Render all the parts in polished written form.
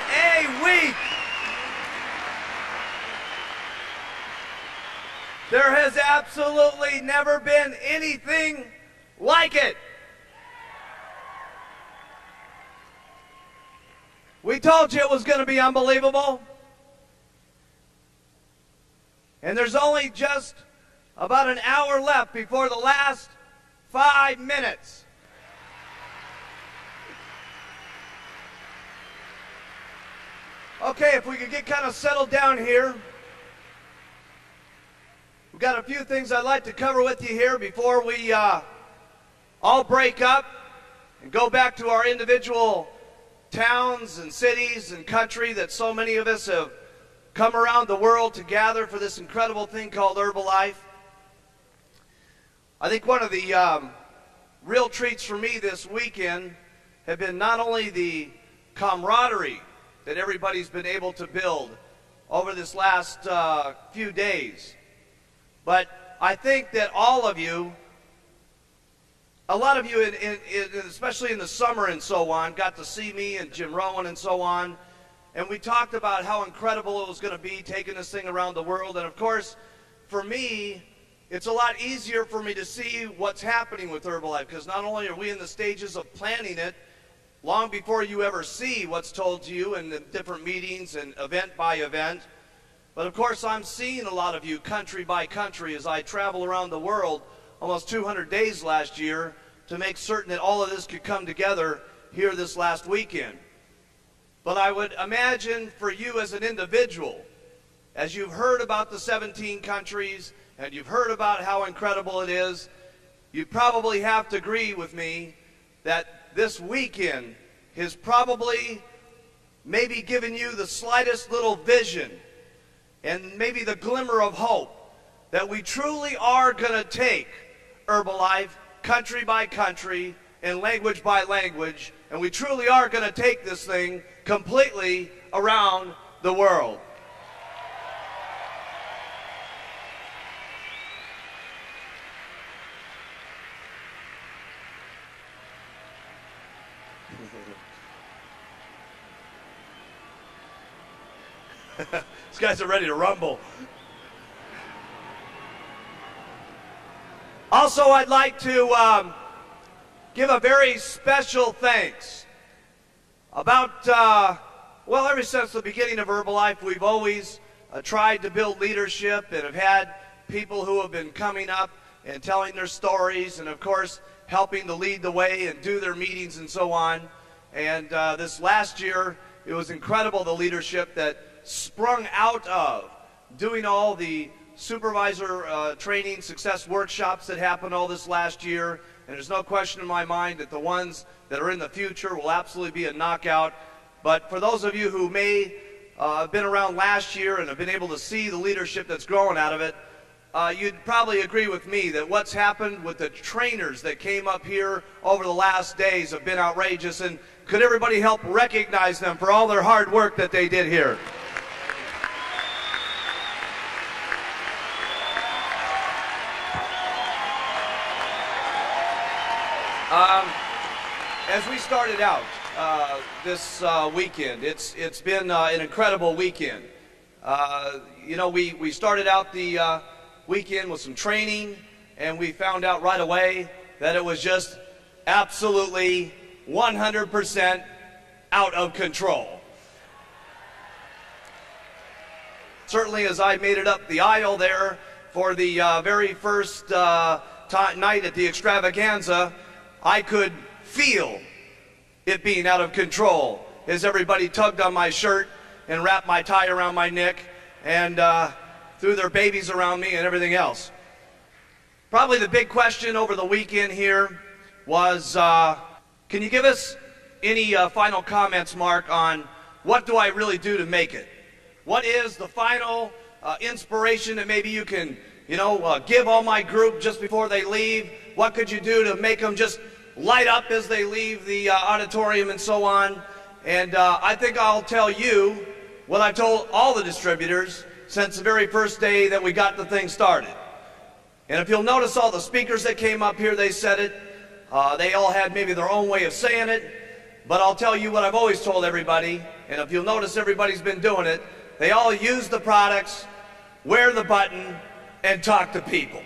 a week. There has absolutely never been anything like it. We told you it was going to be unbelievable. And there's only just about an hour left before the last 5 minutes. Okay, if we could get kind of settled down here. We've got a few things I'd like to cover with you here before we all break up and go back to our individual towns and cities and country that so many of us have come around the world to gather for this incredible thing called Herbalife. I think one of the real treats for me this weekend have been not only the camaraderie that everybody's been able to build over this last few days, but I think that all of you, a lot of you, especially in the summer and so on, got to see me and Jim Rowan and so on, and we talked about how incredible it was going to be taking this thing around the world. And of course, for me, it's a lot easier for me to see what's happening with Herbalife, because not only are we in the stages of planning it long before you ever see what's told to you in the different meetings and event by event, but of course I'm seeing a lot of you country by country as I travel around the world almost 200 days last year to make certain that all of this could come together here this last weekend. But I would imagine for you as an individual, as you've heard about the 17 countries and you've heard about how incredible it is, you probably have to agree with me that this weekend has probably maybe given you the slightest little vision and maybe the glimmer of hope that we truly are going to take Herbalife country by country and language by language, and we truly are going to take this thing completely around the world. These guys are ready to rumble. Also, I'd like to give a very special thanks. About, well, ever since the beginning of Herbalife, we've always tried to build leadership and have had people who have been coming up and telling their stories and, of course, helping to lead the way and do their meetings and so on. And this last year, it was incredible, the leadership that sprung out of doing all the supervisor training success workshops that happened all this last year. And there's no question in my mind that the ones that are in the future will absolutely be a knockout. But for those of you who may have been around last year and have been able to see the leadership that's growing out of it, you'd probably agree with me that what's happened with the trainers that came up here over the last days have been outrageous. And could everybody help recognize them for all their hard work that they did here? As we started out this weekend, it's been an incredible weekend. You know, we started out the weekend with some training, and we found out right away that it was just absolutely 100% out of control. Certainly, as I made it up the aisle there for the very first night at the extravaganza, I could feel it being out of control as everybody tugged on my shirt and wrapped my tie around my neck and threw their babies around me and everything else. Probably the big question over the weekend here was, can you give us any final comments, Mark, on what do I really do to make it? What is the final inspiration that maybe you can, you know, give all my group just before they leave? What could you do to make them just light up as they leave the auditorium and so on? And I think I'll tell you what I've told all the distributors since the very first day that we got the thing started. And if you'll notice all the speakers that came up here, they said it. They all had maybe their own way of saying it. But I'll tell you what I've always told everybody, and if you'll notice everybody's been doing it, they all use the products, wear the button, and talk to people.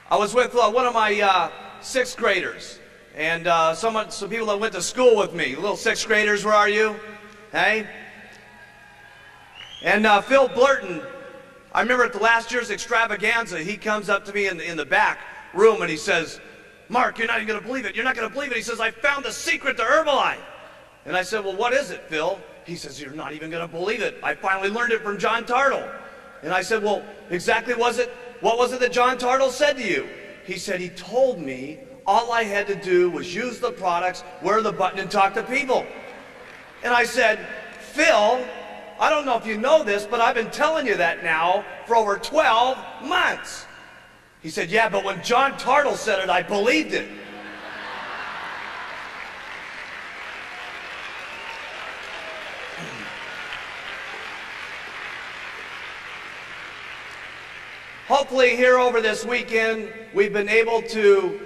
I was with one of my sixth graders, and some people that went to school with me. Little sixth graders, where are you? Hey? And Phil Blurton, I remember at the last year's extravaganza, he comes up to me in the back room and he says, "Mark, you're not even going to believe it. You're not going to believe it." He says, "I found the secret to Herbalife." And I said, "Well, what is it, Phil?" He says, "You're not even going to believe it. I finally learned it from John Tartle." And I said, "Well, exactly what was it that John Tartle said to you?" He said, "He told me all I had to do was use the products, wear the button, and talk to people." And I said, "Phil, I don't know if you know this, but I've been telling you that now for over 12 months. He said, "Yeah, but when John Tartle said it, I believed it." Hopefully here over this weekend, we've been able to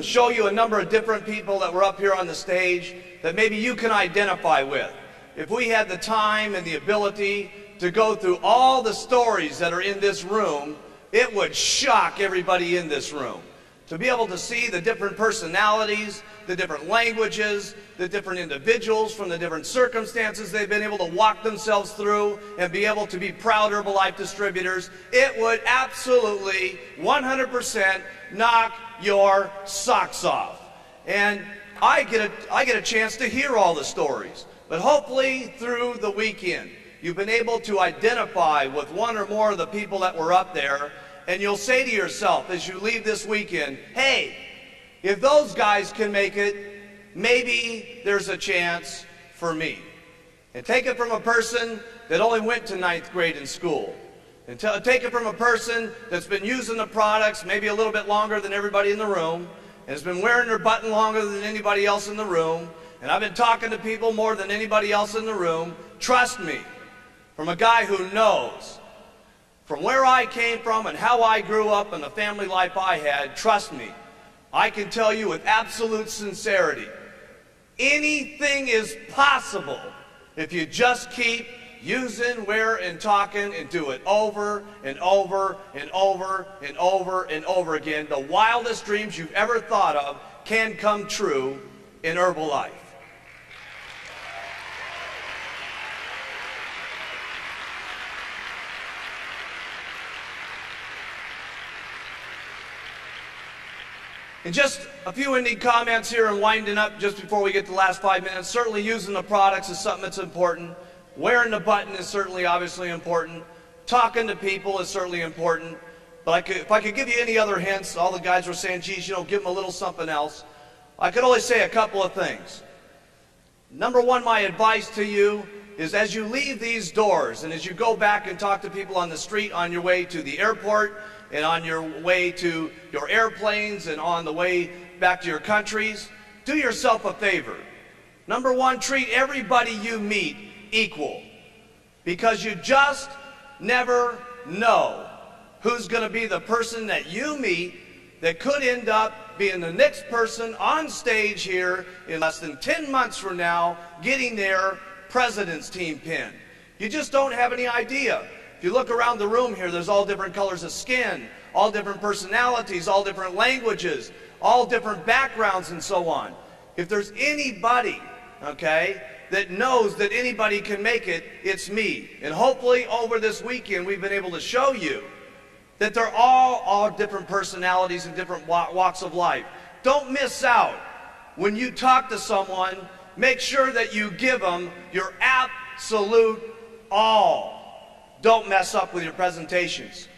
show you a number of different people that were up here on the stage that maybe you can identify with. If we had the time and the ability to go through all the stories that are in this room, it would shock everybody in this room. To be able to see the different personalities, the different languages, the different individuals from the different circumstances they've been able to walk themselves through and be able to be proud Herbalife distributors, it would absolutely 100% knock your socks off. And I get a chance to hear all the stories. But hopefully through the weekend, you've been able to identify with one or more of the people that were up there, and you'll say to yourself as you leave this weekend, "Hey, if those guys can make it, maybe there's a chance for me." And take it from a person that only went to 9th grade in school. And take it from a person that's been using the products maybe a little bit longer than everybody in the room, and has been wearing their button longer than anybody else in the room, and I've been talking to people more than anybody else in the room. Trust me, from a guy who knows from where I came from and how I grew up and the family life I had, trust me, I can tell you with absolute sincerity, anything is possible if you just keep using, wearing, and talking, and do it over and over and over and over and over again. The wildest dreams you've ever thought of can come true in Herbalife. And just a few ending comments here and winding up just before we get to the last 5 minutes. Certainly using the products is something that's important. Wearing the button is certainly obviously important. Talking to people is certainly important. But if I could give you any other hints, all the guys were saying, geez, you know, give them a little something else. I could only say a couple of things. Number one, my advice to you is as you leave these doors and as you go back and talk to people on the street on your way to the airport and on your way to your airplanes and on the way back to your countries, do yourself a favor. Number one, treat everybody you meet equal, because you just never know who's going to be the person that you meet that could end up being the next person on stage here in less than 10 months from now getting their president's team pin. You just don't have any idea. If you look around the room here, there's all different colors of skin, all different personalities, all different languages, all different backgrounds and so on. If there's anybody, okay, that knows that anybody can make it, it's me. And hopefully over this weekend we've been able to show you that they're all different personalities and different walks of life. Don't miss out. When you talk to someone, make sure that you give them your absolute all. Don't mess up with your presentations.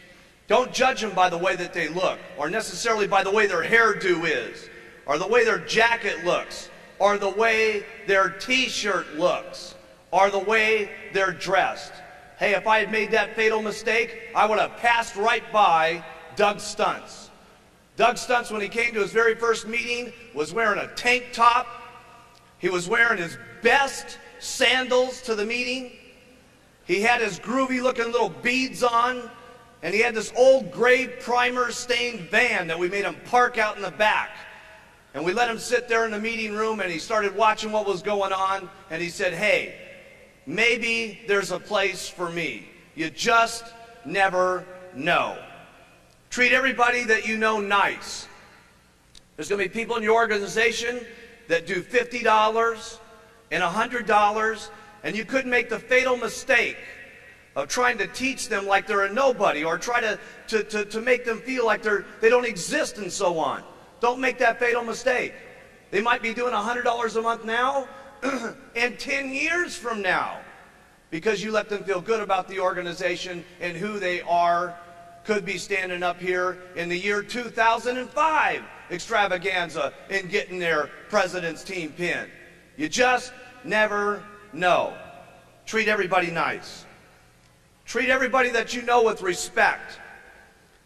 Don't judge them by the way that they look, or necessarily by the way their hairdo is, or the way their jacket looks, or the way their t-shirt looks, or the way they're dressed. Hey, if I had made that fatal mistake, I would have passed right by Doug Stuntz. Doug Stuntz, when he came to his very first meeting, was wearing a tank top. He was wearing his best sandals to the meeting. He had his groovy looking little beads on And he had this old gray primer stained van that we made him park out in the back. And we let him sit there in the meeting room, and he started watching what was going on, and he said, hey, maybe there's a place for me. You just never know. Treat everybody that you know nice. There's going to be people in your organization that do $50 and $100, and you couldn't make the fatal mistake of trying to teach them like they're a nobody, or try to make them feel like they don't exist and so on. Don't make that fatal mistake. They might be doing $100 a month now and 10 years from now, because you let them feel good about the organization and who they are. Could be standing up here in the year 2005 extravaganza and getting their president's team pin. You just never know. Treat everybody nice. Treat everybody that you know with respect.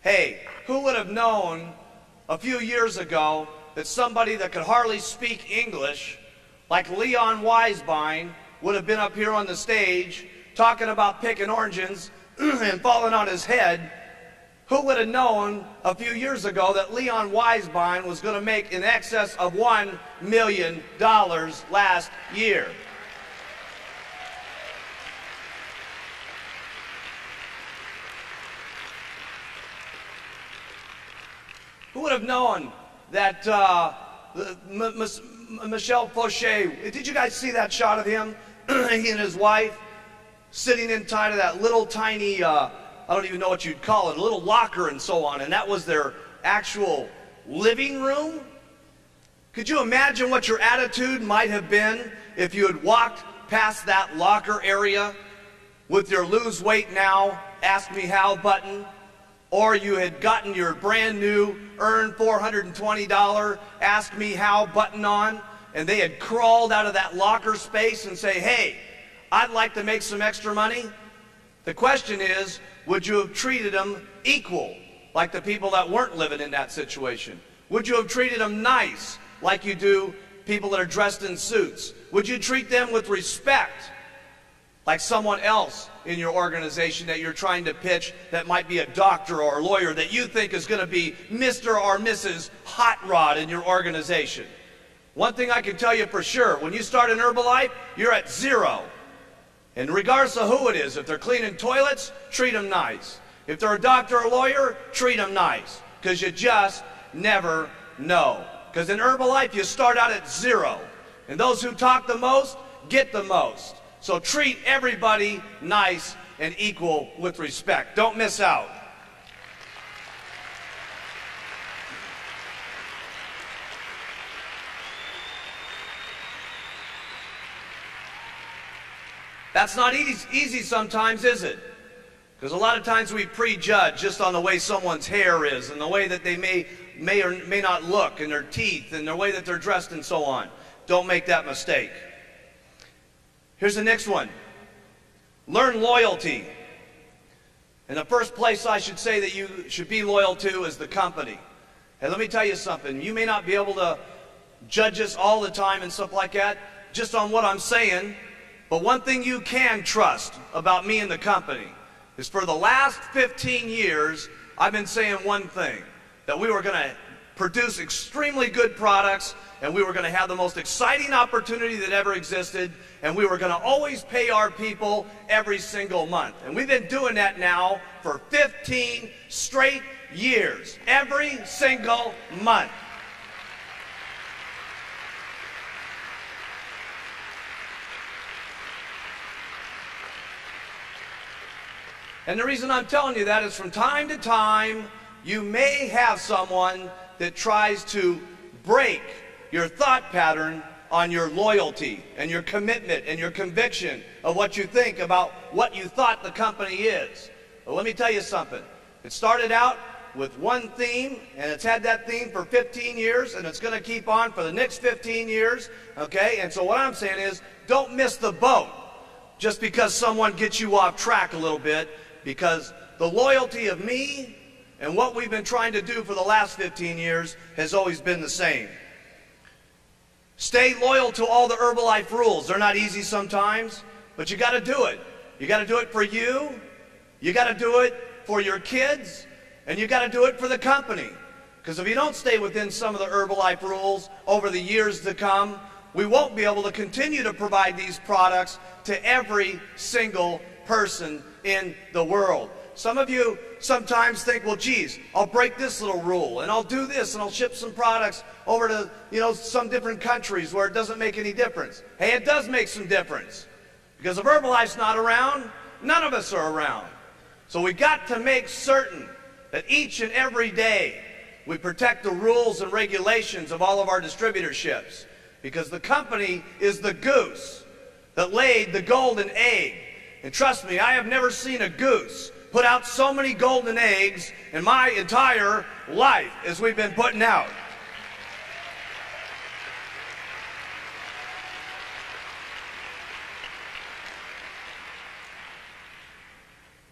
Hey, who would have known a few years ago that somebody that could hardly speak English, like Leon Weisbein, would have been up here on the stage talking about picking oranges and falling on his head? Who would have known a few years ago that Leon Weisbein was going to make in excess of $1 million last year? Who would have known that Michel Fauché, did you guys see that shot of him, he and his wife, sitting inside of that little tiny, I don't even know what you'd call it, a little locker and so on, and that was their actual living room? Could you imagine what your attitude might have been if you had walked past that locker area with your lose weight now, ask me how button, or you had gotten your brand new earn $420 ask me how button on, and they had crawled out of that locker space and say, hey, I'd like to make some extra money? The question is, would you have treated them equal, like the people that weren't living in that situation? Would you have treated them nice, like you do people that are dressed in suits? Would you treat them with respect, like someone else in your organization that you're trying to pitch that might be a doctor or a lawyer that you think is going to be Mr. or Mrs. Hot Rod in your organization? One thing I can tell you for sure, when you start an Herbalife, you're at zero. And regardless of who it is, if they're cleaning toilets, treat them nice. If they're a doctor or a lawyer, treat them nice. Because you just never know. Because in Herbalife, you start out at zero. And those who talk the most, get the most. So treat everybody nice and equal with respect. Don't miss out. That's not easy sometimes, is it? Because a lot of times we prejudge just on the way someone's hair is and the way that they may or may not look, and their teeth and the way that they're dressed and so on. Don't make that mistake. Here's the next one. Learn loyalty. And the first place I should say that you should be loyal to is the company. And let me tell you something. You may not be able to judge us all the time and stuff like that just on what I'm saying. But one thing you can trust about me and the company is for the last 15 years, I've been saying one thing, that we were going to produce extremely good products, and we were going to have the most exciting opportunity that ever existed, and we were going to always pay our people every single month. And we've been doing that now for 15 straight years, every single month. And the reason I'm telling you that is from time to time, you may have someone that tries to break your thought pattern on your loyalty and your commitment and your conviction of what you think about what you thought the company is. But let me tell you something. It started out with one theme, and it's had that theme for 15 years, and it's going to keep on for the next 15 years, okay? And so what I'm saying is, don't miss the boat just because someone gets you off track a little bit, because the loyalty of me and what we've been trying to do for the last 15 years has always been the same. Stay loyal to all the Herbalife rules. They're not easy sometimes, but you got to do it. You got to do it for you. You got to do it for your kids, and you got to do it for the company. Because if you don't stay within some of the Herbalife rules over the years to come, we won't be able to continue to provide these products to every single person in the world. Some of you sometimes think, well, geez, I'll break this little rule, and I'll do this, and I'll ship some products over to, some different countries where it doesn't make any difference. Hey, it does make some difference. Because if Herbalife's not around, none of us are around. So we got to make certain that each and every day we protect the rules and regulations of all of our distributorships. Because the company is the goose that laid the golden egg. And trust me, I have never seen a goose put out so many golden eggs in my entire life as we've been putting out.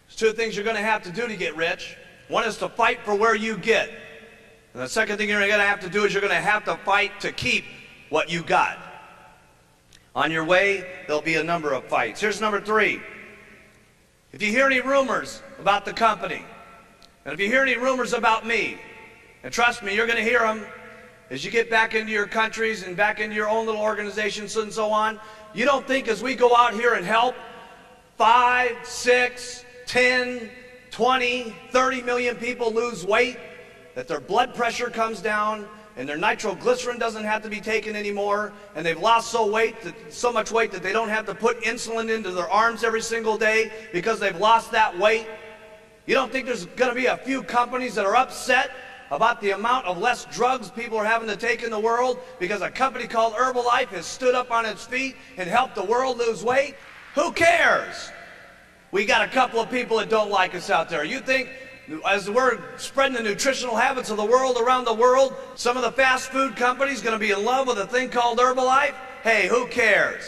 There's two things you're going to have to do to get rich. One is to fight for where you get. And the second thing you're going to have to do is you're going to have to fight to keep what you got. On your way, there'll be a number of fights. Here's number 3. If you hear any rumors about the company, and if you hear any rumors about me, and trust me, you're going to hear them as you get back into your countries and back into your own little organizations and so on. You don't think as we go out here and help 5, 6, 10, 20, 30 million people lose weight, that their blood pressure comes down, and their nitroglycerin doesn't have to be taken anymore, and they've lost so much weight that they don't have to put insulin into their arms every single day because they've lost that weight? You don't think there's going to be a few companies that are upset about the amount of less drugs people are having to take in the world because a company called Herbalife has stood up on its feet and helped the world lose weight? Who cares? We got a couple of people that don't like us out there. You think as we're spreading the nutritional habits of the world around the world, some of the fast food companies going to be in love with a thing called Herbalife? Hey, who cares?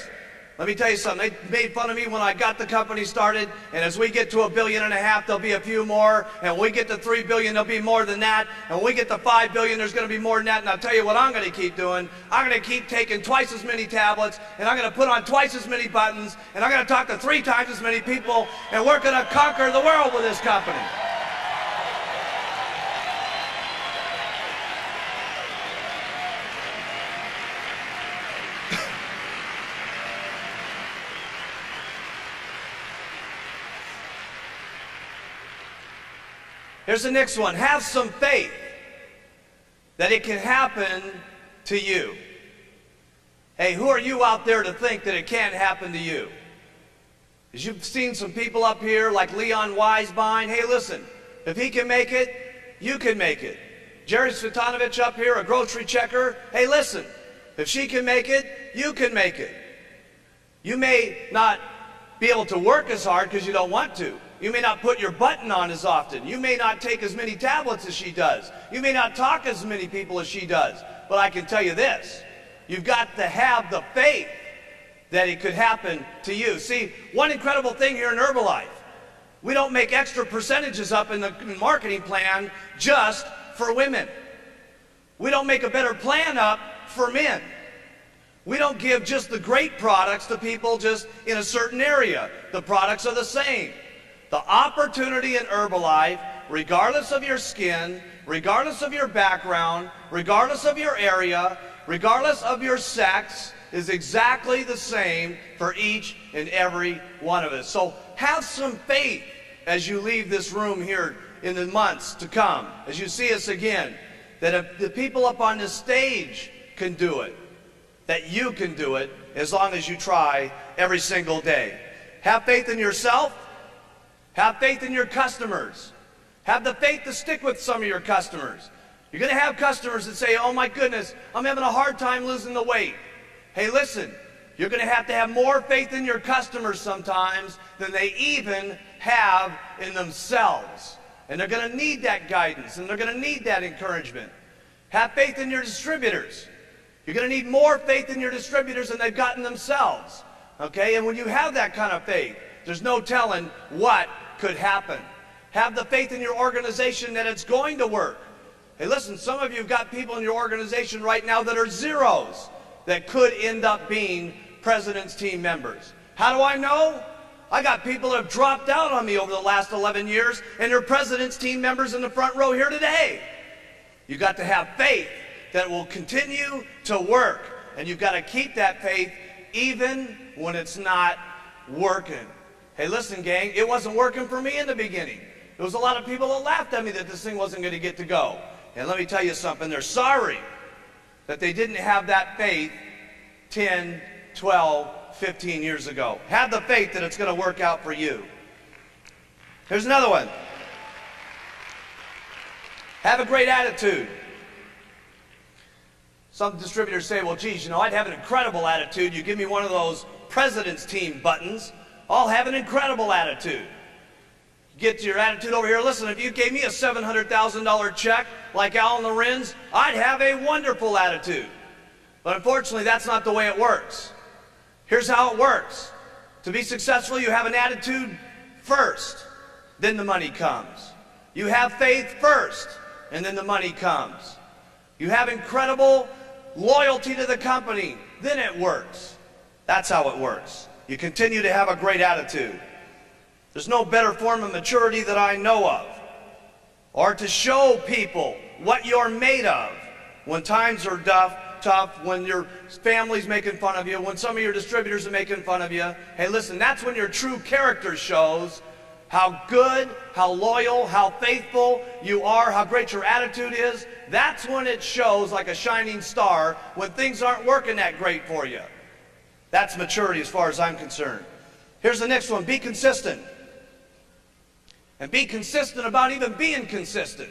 Let me tell you something. They made fun of me when I got the company started, and as we get to $1.5 billion, there'll be a few more, and when we get to $3 billion, there'll be more than that, and when we get to $5 billion, there's going to be more than that. And I'll tell you what I'm going to keep doing. I'm going to keep taking twice as many tablets, and I'm going to put on twice as many buttons, and I'm going to talk to 3 times as many people, and we're going to conquer the world with this company. Here's the next one. Have some faith that it can happen to you. Hey, who are you out there to think that it can't happen to you? As you've seen some people up here like Leon Weisbein. Hey, listen, if he can make it, you can make it. Jerry Svetanovich up here, a grocery checker. Hey, listen, if she can make it, you can make it. You may not be able to work as hard because you don't want to. You may not put your button on as often. You may not take as many tablets as she does. You may not talk as many people as she does. But I can tell you this, you've got to have the faith that it could happen to you. See, one incredible thing here in Herbalife, we don't make extra percentages up in the marketing plan just for women. We don't make a better plan up for men. We don't give just the great products to people just in a certain area. The products are the same. The opportunity in Herbalife, regardless of your skin, regardless of your background, regardless of your area, regardless of your sex, is exactly the same for each and every one of us. So have some faith as you leave this room here in the months to come, as you see us again, that if the people up on this stage can do it, that you can do it as long as you try every single day. Have faith in yourself. Have faith in your customers. Have the faith to stick with some of your customers. You're going to have customers that say, oh my goodness, I'm having a hard time losing the weight. Hey, listen, you're going to have more faith in your customers sometimes than they even have in themselves. And they're going to need that guidance, and they're going to need that encouragement. Have faith in your distributors. You're going to need more faith in your distributors than they've got in themselves. Okay, and when you have that kind of faith, there's no telling what could happen. Have the faith in your organization that it's going to work. Hey, listen, some of you have got people in your organization right now that are zeros that could end up being president's team members. How do I know? I got people that have dropped out on me over the last 11 years, and they're president's team members in the front row here today. You've got to have faith that will continue to work, and you've got to keep that faith even when it's not working. Hey, listen, gang, it wasn't working for me in the beginning. There was a lot of people that laughed at me that this thing wasn't going to get to go. And let me tell you something, they're sorry that they didn't have that faith 10, 12, 15 years ago. Have the faith that it's going to work out for you. Here's another one. Have a great attitude. Some distributors say, well, geez, you know, I'd have an incredible attitude. You give me one of those president's team buttons, I'll have an incredible attitude. Get your attitude over here. Listen, if you gave me a $700,000 check like Alan Lorenz, I'd have a wonderful attitude. But unfortunately, that's not the way it works. Here's how it works. To be successful, you have an attitude first, then the money comes. You have faith first, and then the money comes. You have incredible loyalty to the company, then it works. That's how it works. You continue to have a great attitude. There's no better form of maturity that I know of, or to show people what you're made of when times are tough, when your family's making fun of you, when some of your distributors are making fun of you. Hey, listen, that's when your true character shows how good, how loyal, how faithful you are, how great your attitude is. That's when it shows like a shining star when things aren't working that great for you. That's maturity as far as I'm concerned. Here's the next one. Be consistent. And be consistent about even being consistent.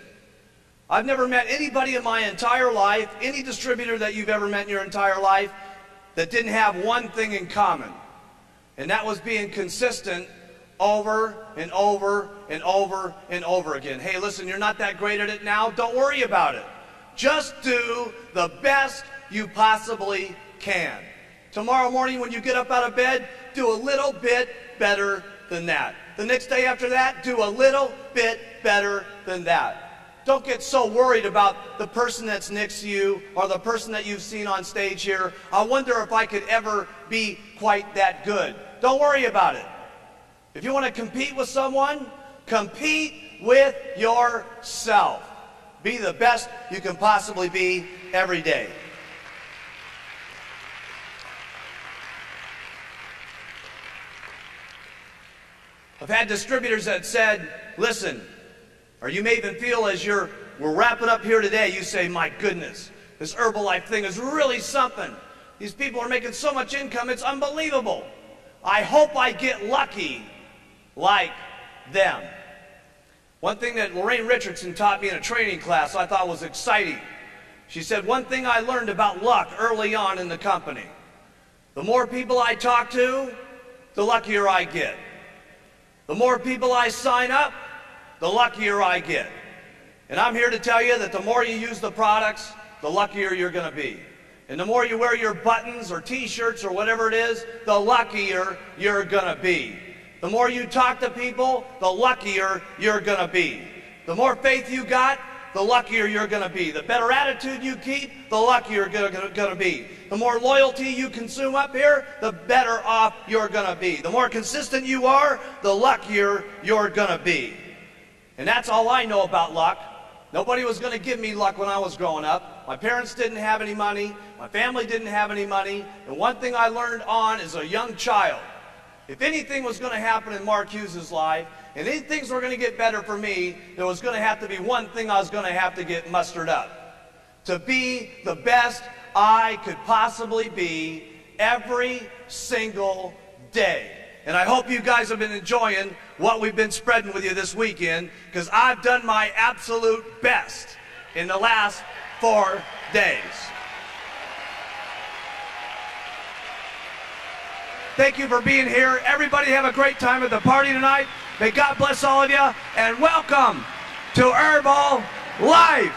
I've never met anybody in my entire life, any distributor that you've ever met in your entire life, that didn't have one thing in common. And that was being consistent over and over and over and over again. Hey, listen, you're not that great at it now. Don't worry about it. Just do the best you possibly can. Tomorrow morning when you get up out of bed, do a little bit better than that. The next day after that, do a little bit better than that. Don't get so worried about the person that's next to you or the person that you've seen on stage here. I wonder if I could ever be quite that good. Don't worry about it. If you want to compete with someone, compete with yourself. Be the best you can possibly be every day. I've had distributors that said, listen, or you may even feel as we're wrapping up here today, you say, my goodness, this Herbalife thing is really something. These people are making so much income, it's unbelievable. I hope I get lucky like them. One thing that Lorraine Richardson taught me in a training class I thought was exciting. She said, one thing I learned about luck early on in the company. The more people I talk to, the luckier I get. The more people I sign up, the luckier I get. And I'm here to tell you that the more you use the products, the luckier you're going to be. And the more you wear your buttons or t-shirts or whatever it is, the luckier you're going to be. The more you talk to people, the luckier you're going to be. The more faith you got, the luckier you're going to be. The better attitude you keep, the luckier you're going to be. The more loyalty you consume up here, the better off you're going to be. The more consistent you are, the luckier you're going to be. And that's all I know about luck. Nobody was going to give me luck when I was growing up. My parents didn't have any money. My family didn't have any money. And one thing I learned on as a young child, if anything was going to happen in Mark Hughes' life, and any things were going to get better for me, there was going to have to be one thing I was going to have to get mustered up. To be the best I could possibly be every single day. And I hope you guys have been enjoying what we've been spreading with you this weekend, because I've done my absolute best in the last 4 days. Thank you for being here. Everybody have a great time at the party tonight. May God bless all of you, and welcome to Herbalife.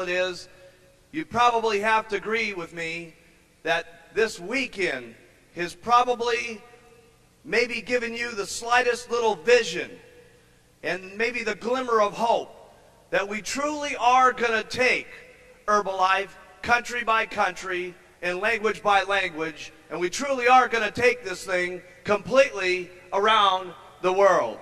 It is, you probably have to agree with me that this weekend is probably maybe given you the slightest little vision and maybe the glimmer of hope that we truly are going to take Herbalife country by country and language by language, and we truly are going to take this thing completely around the world.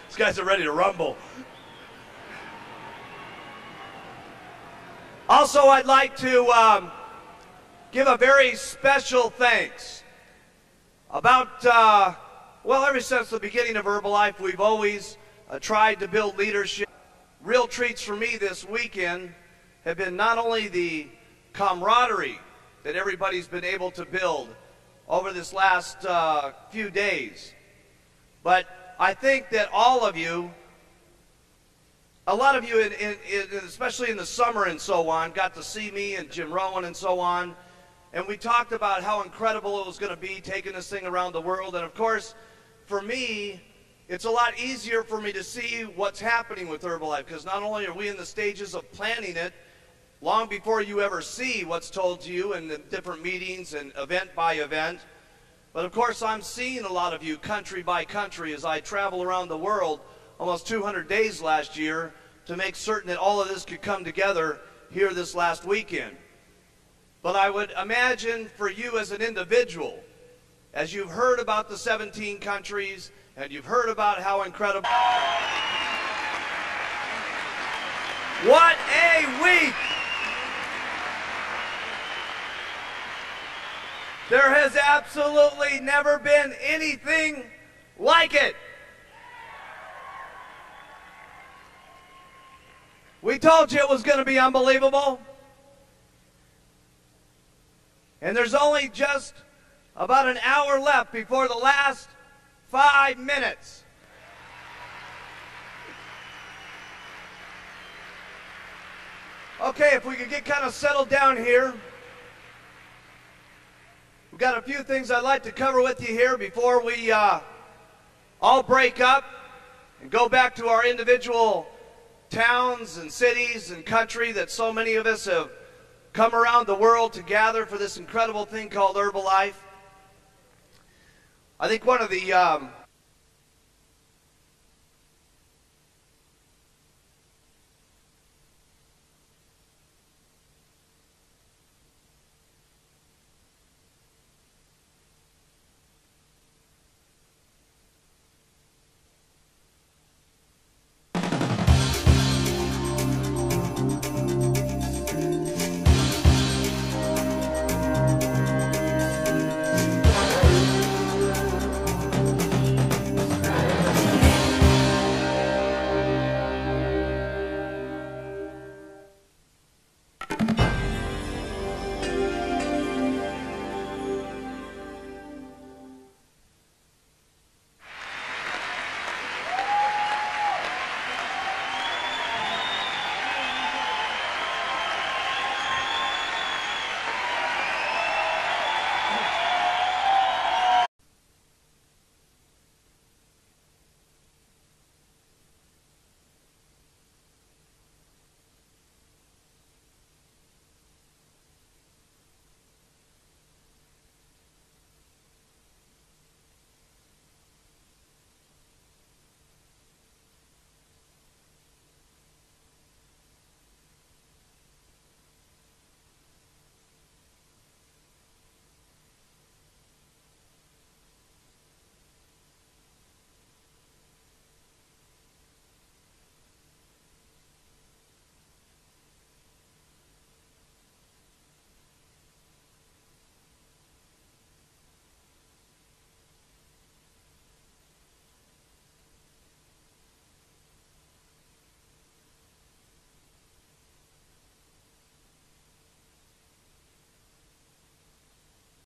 These guys are ready to rumble. Also, I'd like to give a very special thanks. Ever since the beginning of Herbalife, we've always tried to build leadership. Real treats for me this weekend have been not only the camaraderie that everybody's been able to build over this last few days, but I think that all of you, a lot of you, especially in the summer and so on, got to see me and Jim Rowan and so on, and we talked about how incredible it was going to be taking this thing around the world. And of course, for me, it's a lot easier for me to see what's happening with Herbalife, because not only are we in the stages of planning it long before you ever see what's told to you in the different meetings and event by event, but of course I'm seeing a lot of you country by country as I travel around the world almost 200 days last year to make certain that all of this could come together here this last weekend. But I would imagine for you as an individual, as you've heard about the 17 countries and you've heard about how incredible. What a week! There has absolutely never been anything like it. We told you it was going to be unbelievable. And there's only just about an hour left before the last 5 minutes. Okay, if we could get kind of settled down here. We've got a few things I'd like to cover with you here before we all break up and go back to our individual towns and cities and country that so many of us have come around the world to gather for this incredible thing called Herbalife. I think one of the